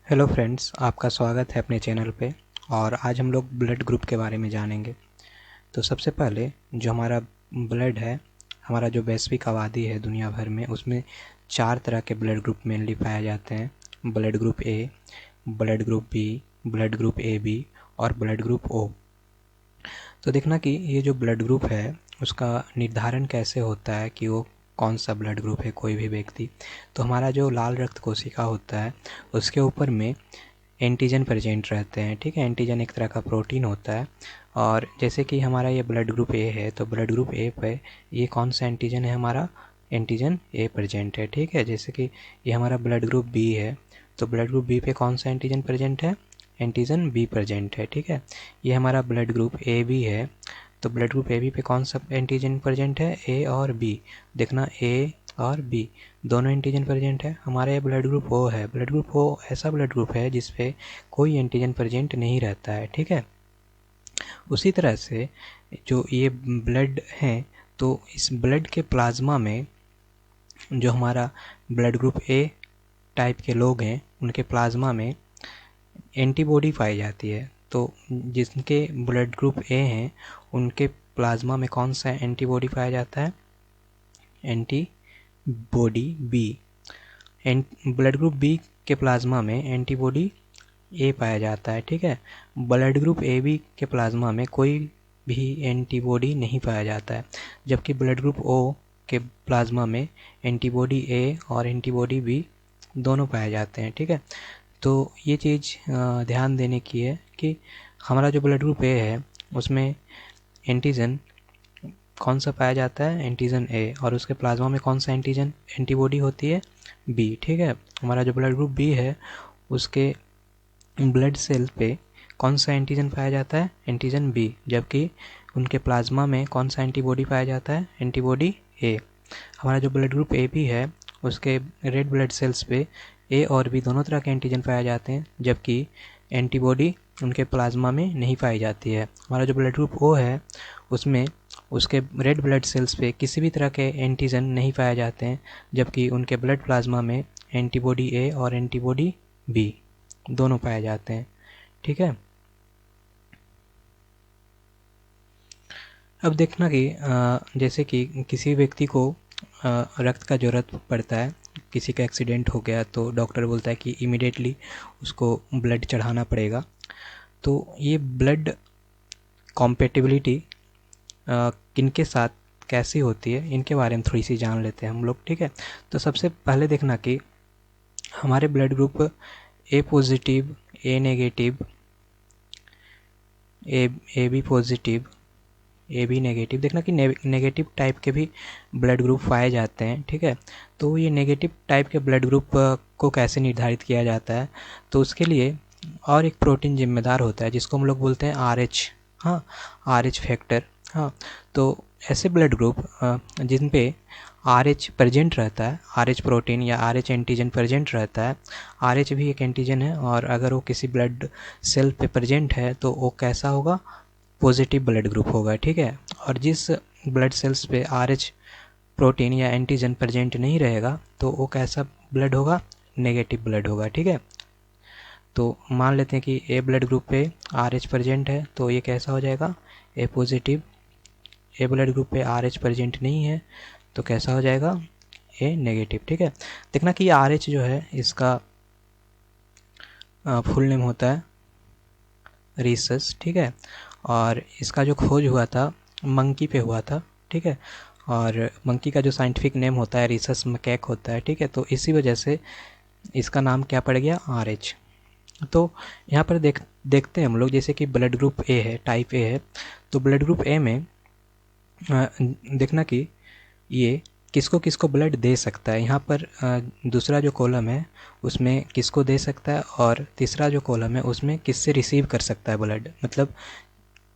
Hello friends, आपका स्वागत है अपने चैनल पे। और आज हम लोग ब्लड ग्रुप के बारे में जानेंगे। तो सबसे पहले जो हमारा ब्लड है, हमारा जो वैश्विक आबादी है दुनिया भर में, उसमें 4 तरह के ब्लड ग्रुप मेनली पाए जाते हैं। Blood group A, blood group B, blood group A B और ब्लड ग्रुप ओ। तो देखना कि ये जो ब्लड ग्रुप है उसका निर्धारण कैसे होता है कि वो कौन सा ब्लड ग्रुप है कोई भी व्यक्ति। तो हमारा जो लाल रक्त कोशिका होता है उसके ऊपर में एंटीजन प्रेजेंट रहते हैं। ठीक है, एंटीजन एक तरह का प्रोटीन होता है। और जैसे कि हमारा ये ब्लड ग्रुप ए है, तो ब्लड ग्रुप ए पे ये कौन सा एंटीजन है, हमारा एंटीजन ए प्रेजेंट है। ठीक है, जैसे कि ये हमारा ब्लड ग्रुप बी है, तो ब्लड ग्रुप बी पे कौन सा एंटीजन प्रेजेंट है, एंटीजन बी प्रेजेंट है। ठीक है, ये हमारा ब्लड ग्रुप ए बी है, तो ब्लड ग्रुप ए बी पे कौन सा एंटीजन प्रेजेंट है, ए और बी। देखना ए और बी दोनों एंटीजन प्रेजेंट है। हमारा ये ब्लड ग्रुप ओ है। ब्लड ग्रुप ओ ऐसा ब्लड ग्रुप है जिसपे कोई एंटीजन प्रेजेंट नहीं रहता है। ठीक है, उसी तरह से जो ये ब्लड है, तो इस ब्लड के प्लाज्मा में जो हमारा ब्लड ग्रुप ए टाइप के लोग हैं उनके प्लाज्मा में एंटीबॉडी पाई जाती है। तो जिनके ब्लड ग्रुप ए हैं उनके प्लाज्मा में कौन सा एंटीबॉडी पाया जाता है, antibody B. Blood group B के प्लाज्मा में एंटीबॉडी ए पाया जाता है। ठीक है, ब्लड ग्रुप ए बी के प्लाज्मा में कोई भी एंटीबॉडी नहीं पाया जाता है, जबकि ब्लड ग्रुप ओ के प्लाज्मा में एंटीबॉडी ए और एंटीबॉडी बी दोनों पाए जाते हैं। ठीक है, तो ये चीज़ ध्यान देने की है कि हमारा जो ब्लड ग्रुप ए है उसमें एंटीजन कौन सा पाया जाता है, एंटीजन ए, और उसके प्लाज्मा में कौन सा एंटीजन एंटीबॉडी होती है, बी। ठीक है, हमारा जो ब्लड ग्रुप बी है उसके ब्लड सेल पे कौन सा एंटीजन पाया जाता है, एंटीजन बी, जबकि उनके प्लाज्मा में कौन सा एंटीबॉडी पाया जाता है, एंटीबॉडी ए। हमारा जो ब्लड ग्रुप ए बी है उसके रेड ब्लड सेल्स पे ए और बी दोनों तरह के एंटीजन पाए जाते हैं, जबकि एंटीबॉडी उनके प्लाज्मा में नहीं पाई जाती है। हमारा जो ब्लड ग्रुप ओ है उसमें उसके रेड ब्लड सेल्स पे किसी भी तरह के एंटीजन नहीं पाए जाते हैं, जबकि उनके ब्लड प्लाज्मा में एंटीबॉडी ए और एंटीबॉडी बी दोनों पाए जाते हैं। ठीक है, अब देखना कि जैसे कि किसी व्यक्ति को रक्त का ज़रूरत पड़ता है, किसी का एक्सीडेंट हो गया तो डॉक्टर बोलता है कि इमीडिएटली उसको ब्लड चढ़ाना पड़ेगा। तो ये ब्लड कॉम्पेटिबिलिटी किनके साथ कैसी होती है, इनके बारे में थोड़ी सी जान लेते हैं हम लोग। ठीक है, तो सबसे पहले देखना कि हमारे blood group A positive, A negative, A B positive, A B negative, देखना कि नेगेटिव टाइप के भी ब्लड ग्रुप पाए जाते हैं। ठीक है, तो ये नेगेटिव टाइप के ब्लड ग्रुप को कैसे निर्धारित किया जाता है, तो उसके लिए और एक प्रोटीन जिम्मेदार होता है जिसको हम लोग बोलते हैं RH। हाँ, RH फैक्टर। हाँ, तो ऐसे ब्लड ग्रुप जिन पे RH प्रेजेंट रहता है, RH प्रोटीन या RH एंटीजन प्रेजेंट रहता है। RH भी एक एंटीजन है, और अगर वो किसी ब्लड सेल पे प्रेजेंट है तो वो कैसा होगा, पॉजिटिव ब्लड ग्रुप होगा। ठीक है, और जिस ब्लड सेल्स पे RH प्रोटीन या एंटीजन प्रेजेंट नहीं रहेगा तो वो कैसा ब्लड होगा, नेगेटिव ब्लड होगा। ठीक है, तो मान लेते हैं कि ए ब्लड ग्रुप पे RH प्रेजेंट है तो ये कैसा हो जाएगा, ए पॉजिटिव। ए ब्लड ग्रुप पे RH प्रेजेंट नहीं है तो कैसा हो जाएगा, ए नेगेटिव। ठीक है, देखना कि RH जो है इसका फुल नेम होता है रीसस। ठीक है, और इसका जो खोज हुआ था मंकी पे हुआ था। ठीक है, और मंकी का जो साइंटिफिक नेम होता है रीसस मैकेक होता है। ठीक है, तो इसी वजह से इसका नाम क्या पड़ गया, RH। तो यहाँ पर देखते हैं हम लोग, जैसे कि ब्लड ग्रुप ए है, टाइप ए है, तो ब्लड ग्रुप ए में देखना कि ये किसको किसको ब्लड दे सकता है। यहाँ पर दूसरा जो कॉलम है उसमें किसको दे सकता है, और तीसरा जो कॉलम है उसमें किससे रिसीव कर सकता है ब्लड, मतलब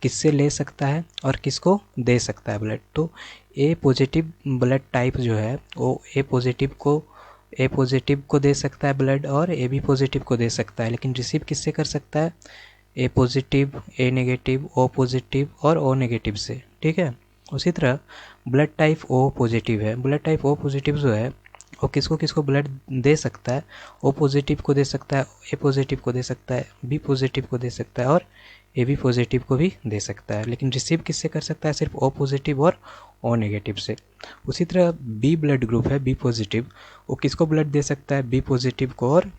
किससे ले सकता है और किसको दे सकता है ब्लड। तो ए पॉजिटिव ब्लड टाइप जो है वो ए पॉजिटिव को दे सकता है ब्लड, और ए बी पॉजिटिव को दे सकता है, लेकिन रिसीव किससे कर सकता है, ए positive, A negative, O positive और ओ नेगेटिव से। ठीक है, उसी तरह ब्लड टाइप ओ पॉजिटिव है। ब्लड टाइप ओ पॉजिटिव जो है वो किसको किसको ब्लड दे सकता है, ओ पॉजिटिव को दे सकता है, ए पॉजिटिव को दे सकता है, बी पॉजिटिव को दे सकता है और ए बी पॉजिटिव को भी दे सकता है। लेकिन रिसीव किससे कर सकता है, सिर्फ ओ पॉजिटिव और ओ नेगेटिव से। उसी तरह बी ब्लड ग्रुप है, बी पॉजिटिव, वो किसको ब्लड दे सकता है, बी पॉजिटिव को और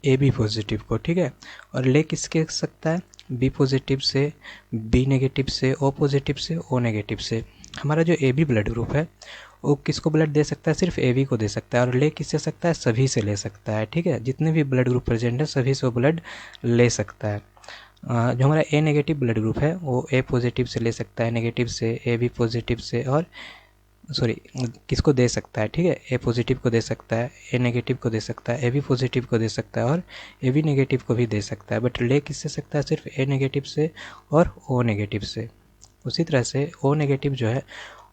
ए बी पॉजिटिव को, ठीक है। और ले किसके सकता है, बी पॉजिटिव से, बी नेगेटिव से, ओ पॉजिटिव से, ओ नेगेटिव से। हमारा जो ए बी ब्लड ग्रुप है वो किसको ब्लड दे सकता है, सिर्फ ए बी को दे सकता है। और ले किससे सकता है, सभी से ले सकता है, ठीक है। जितने भी ब्लड ग्रुप प्रेजेंट है सभी से वो ब्लड ले सकता है। जो हमारा ए नेगेटिव ब्लड ग्रुप है वो ए पॉजिटिव से ले सकता है, नेगेटिव से, ए बी पॉजिटिव से, और सॉरी किसको दे सकता है, ठीक है, ए पॉजिटिव को दे सकता है, ए नेगेटिव को दे सकता है, ए बी पॉजिटिव को दे सकता है और ए बी नेगेटिव को भी दे सकता है। बट ले किससे सकता है, सिर्फ ए नेगेटिव से और ओ नेगेटिव से। उसी तरह से ओ नेगेटिव जो है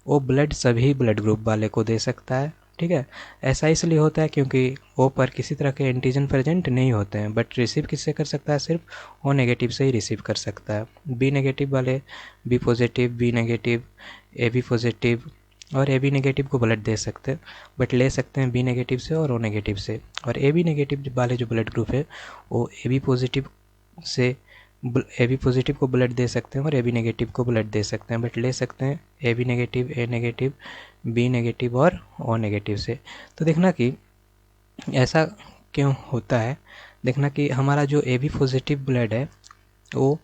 वो ब्लड सभी ब्लड ग्रुप वाले को दे सकता है, ठीक है। ऐसा इसलिए होता है क्योंकि ओ पर किसी तरह के एंटीजन प्रेजेंट नहीं होते हैं। बट रिसीव किससे कर सकता है, सिर्फ ओ नेगेटिव से ही रिसीव कर सकता है। बी नेगेटिव वाले B positive, B negative, A B positive और ए बी नेगेटिव को ब्लड दे सकते हैं, बट ले सकते हैं बी नेगेटिव से और ओ नेगेटिव से। और ए बी नेगेटिव वाले जो ब्लड ग्रुप है वो ए बी पॉजिटिव से ए बी पॉजिटिव को ब्लड दे सकते हैं और ए बी नेगेटिव को ब्लड दे सकते हैं, बट ले सकते हैं A B negative, A negative, B negative और ओ नेगेटिव से। तो देखना कि ऐसा क्यों होता है, देखना कि हमारा जो ए बी पॉजिटिव ब्लड है वो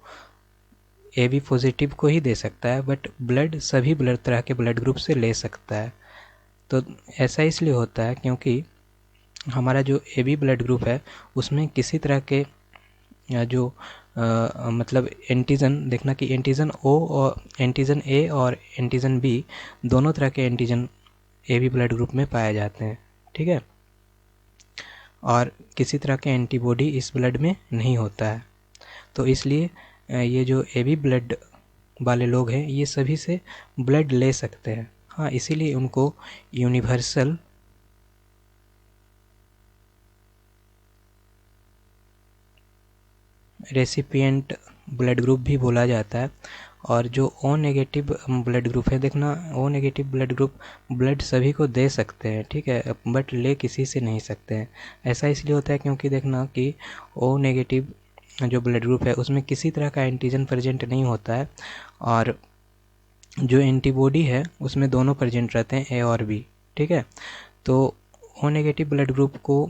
ए बी पॉजिटिव को ही दे सकता है, बट ब्लड सभी ब्लड तरह के ब्लड ग्रुप से ले सकता है। तो ऐसा इसलिए होता है क्योंकि हमारा जो ए बी ब्लड ग्रुप है उसमें किसी तरह के जो मतलब एंटीजन, देखना कि एंटीजन ओ और एंटीजन ए और एंटीजन बी दोनों तरह के antigen A B blood group में पाए जाते हैं, ठीक है। और किसी तरह के एंटीबॉडी इस ब्लड में नहीं होता है। तो इसलिए ये जो ए बी ब्लड वाले लोग हैं ये सभी से ब्लड ले सकते हैं। हाँ, इसीलिए उनको यूनिवर्सल रेसिपिएंट ब्लड ग्रुप भी बोला जाता है। और जो ओ नेगेटिव ब्लड ग्रुप है, देखना O negative blood group blood सभी को दे सकते हैं, ठीक है, बट ले किसी से नहीं सकते हैं। ऐसा इसलिए होता है क्योंकि देखना कि ओ नेगेटिव जो ब्लड ग्रुप है उसमें किसी तरह का एंटीजन प्रेजेंट नहीं होता है और जो एंटीबॉडी है उसमें दोनों प्रेजेंट रहते हैं, ए और बी, ठीक है। तो ओ नेगेटिव ब्लड ग्रुप को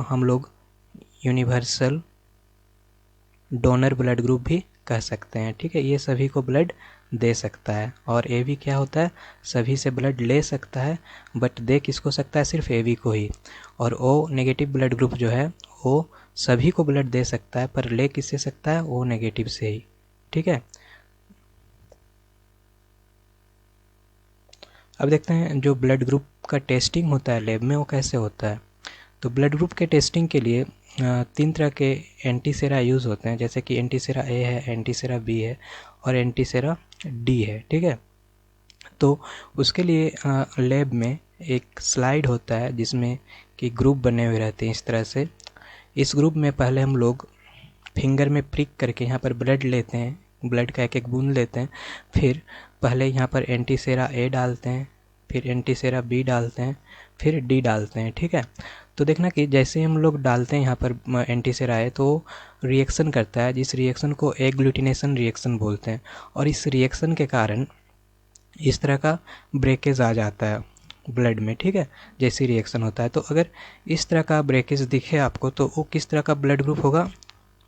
हम लोग यूनिवर्सल डोनर ब्लड ग्रुप भी कह सकते हैं, ठीक है। ये सभी को ब्लड दे सकता है। और ए बी क्या होता है, सभी से ब्लड ले सकता है, बट दे किसको सकता है, सिर्फ ए बी को ही। और ओ नेगेटिव ब्लड ग्रुप जो है वो सभी को ब्लड दे सकता है पर ले किससे सकता है, ओ नेगेटिव से ही, ठीक है। अब देखते हैं जो ब्लड ग्रुप का टेस्टिंग होता है लैब में वो कैसे होता है। तो ब्लड ग्रुप के टेस्टिंग के लिए 3 तरह के एंटीसेरा यूज़ होते हैं, जैसे कि एंटीसेरा ए है, एंटीसेरा बी है और एंटीसेरा डी है, ठीक है। तो उसके लिए लैब में एक स्लाइड होता है जिसमें कि ग्रुप बने हुए रहते हैं इस तरह से। इस ग्रुप में पहले हम लोग फिंगर में प्रिक करके यहाँ पर ब्लड लेते हैं, ब्लड का एक एक बूंद लेते हैं। फिर पहले यहाँ पर एंटीसेरा ए डालते हैं, फिर एंटीसेरा बी डालते हैं, फिर डी डालते हैं, ठीक है। तो देखना कि जैसे हम लोग डालते हैं यहाँ पर एंटीसेरा ए तो रिएक्शन करता है, जिस रिएक्शन को एग्लूटिनेशन रिएक्शन बोलते हैं। और इस रिएक्शन के कारण इस तरह का ब्रेकेज आ जाता है ब्लड में, ठीक है, जैसे रिएक्शन होता है। तो अगर इस तरह का ब्रेकेज दिखे आपको तो वो किस तरह का ब्लड ग्रुप होगा,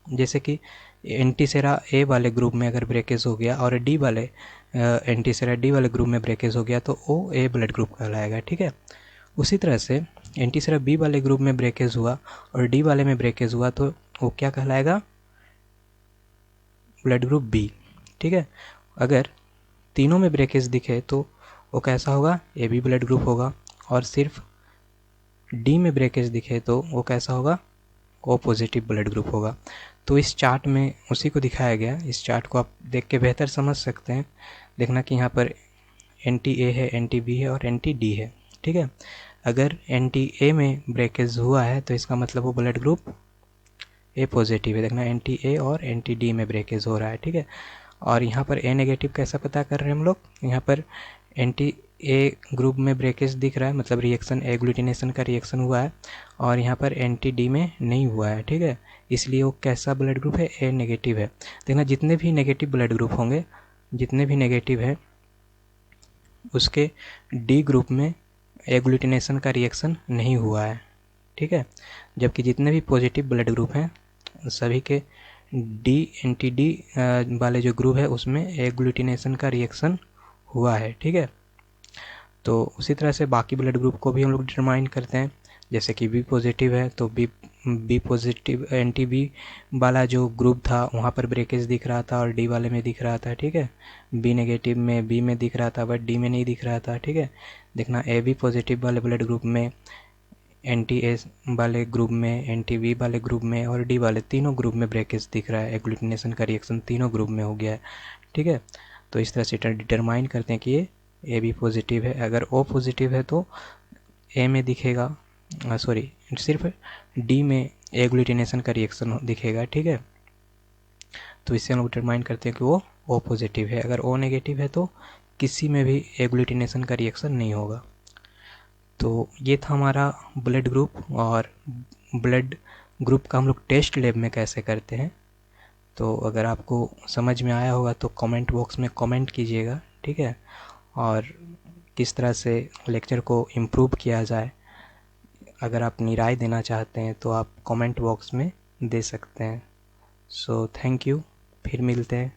जैसे कि एंटीसेरा ए वाले ग्रुप में अगर ब्रेकेज हो गया और डी वाले एंटीसेरा डी वाले ग्रुप में ब्रेकेज हो गया तो ओ ए ब्लड ग्रुप कहलाएगा, ठीक है। उसी तरह से एंटीसेरा बी वाले ग्रुप में ब्रेकेज हुआ और डी वाले में ब्रेकेज हुआ तो वो क्या कहलाएगा, ब्लड ग्रुप बी, ठीक है। अगर तीनों में ब्रेकेज दिखे तो वो कैसा होगा, ए बी ब्लड ग्रुप होगा। और सिर्फ डी में ब्रेकेज दिखे तो वो कैसा होगा, ओ पॉजिटिव ब्लड ग्रुप होगा। तो इस चार्ट में उसी को दिखाया गया। इस चार्ट को आप देख के बेहतर समझ सकते हैं। देखना कि यहाँ पर एंटी ए है, एंटी बी है और एंटी डी है, ठीक है। अगर एंटी ए में ब्रेकेज हुआ है तो इसका मतलब वो ब्लड ग्रुप ए पॉजिटिव है। देखना एंटी ए और एंटी डी में ब्रेकेज हो रहा है, ठीक है। और यहाँ पर ए नेगेटिव कैसा पता कर रहे हैं हम लोग, यहाँ पर एंटी ए ग्रुप में ब्रेकेज दिख रहा है, मतलब रिएक्शन एग्लूटिनेशन का रिएक्शन हुआ है, और यहाँ पर एंटी डी में नहीं हुआ है, ठीक है। इसलिए वो कैसा ब्लड ग्रुप है, ए नेगेटिव है। देखना जितने भी नेगेटिव ब्लड ग्रुप होंगे, जितने भी नेगेटिव है उसके डी ग्रुप में एग्लूटिनेशन का रिएक्शन नहीं हुआ है, ठीक है। जबकि जितने भी पॉजिटिव ब्लड ग्रुप हैं सभी के डी एंटी डी वाले जो ग्रुप है उसमें एग्लूटिनेशन का रिएक्शन हुआ है, ठीक है। तो उसी तरह से बाकी ब्लड ग्रुप को भी हम लोग डिटरमाइन करते हैं। जैसे कि बी पॉजिटिव है तो बी पॉजिटिव एंटी बी वाला जो ग्रुप था वहाँ पर ब्रेकेज दिख रहा था और डी वाले में दिख रहा था, ठीक है। बी नेगेटिव में बी में दिख रहा था बट डी में नहीं दिख रहा था, ठीक है। देखना ए बी पॉजिटिव वाले ब्लड ग्रुप में, एंटी एस वाले ग्रुप में, एंटी वी वाले ग्रुप में और डी वाले तीनों ग्रुप में ब्रेकेज दिख रहा है। एग्लूटिनेशन का रिएक्शन तीनों ग्रुप में हो गया है, ठीक है। तो इस तरह से डिटरमाइन करते हैं कि ये ए बी पॉजिटिव है। अगर ओ पॉजिटिव है तो ए में दिखेगा, सॉरी सिर्फ डी में एग्लूटिनेशन का रिएक्शन दिखेगा, ठीक है। तो इससे हम लोग डिटरमाइन करते हैं कि वो ओ पॉजिटिव है। अगर ओ नेगेटिव है तो किसी में भी एग्लूटिनेशन का रिएक्शन नहीं होगा। तो ये था हमारा ब्लड ग्रुप, और ब्लड ग्रुप का हम लोग टेस्ट लैब में कैसे करते हैं। तो अगर आपको समझ में आया होगा तो कमेंट बॉक्स में कमेंट कीजिएगा, ठीक है। और किस तरह से लेक्चर को इम्प्रूव किया जाए, अगर आप राय देना चाहते हैं तो आप कमेंट बॉक्स में दे सकते हैं। सो थैंक यू, फिर मिलते हैं।